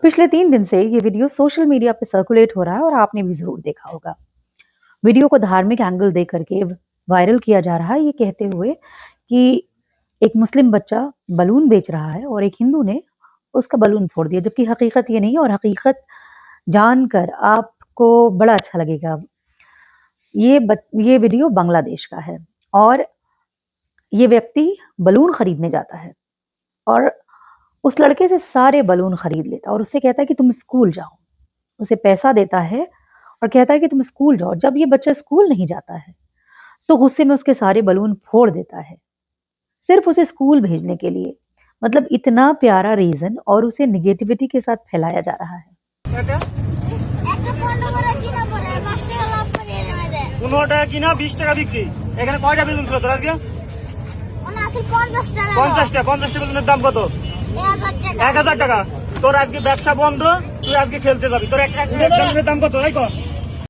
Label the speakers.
Speaker 1: पिछले 3 दिन से ये वीडियो सोशल मीडिया पे सर्कुलेट हो रहा है और आपने भी ज़रूर देखा होगा। वीडियो को धार्मिक एंगल दे करके वायरल किया जा रहा है, ये कहते हुए कि एक मुस्लिम बच्चा बलून बेच रहा है और एक हिंदू ने उसका बलून फोड़ दिया, जबकि हकीकत ये नहीं है और हकीकत जानकर आपको बड़ा अच्छा लगेगा। ये वीडियो बांग्लादेश का है और ये व्यक्ति बलून खरीदने जाता है और उस लड़के से सारे बलून खरीद लेता है और उससे कहता है कि तुम स्कूल जाओ। उसे पैसा देता है और कहता है कि तुम स्कूल जाओ। जब ये बच्चा स्कूल नहीं जाता है तो गुस्से में उसके सारे बलून फोड़ देता है, सिर्फ उसे स्कूल भेजने के लिए। मतलब इतना प्यारा रीजन और उसे निगेटिविटी के साथ फैलाया जा रहा है।
Speaker 2: কিনা 20 টাকা বিক্রি। এখানে কয়টা বেলুন ছিল তোর আজকে?
Speaker 3: 50 টাকা।
Speaker 2: 50 টাকা। 50 টা বেলুনের দাম কত? 1000 টাকা। তোর আজকে ব্যবসা বন্ধ, তুই আজকে খেলতে যাবি। তোর একটা বেলুনের দাম কত? তাই কর।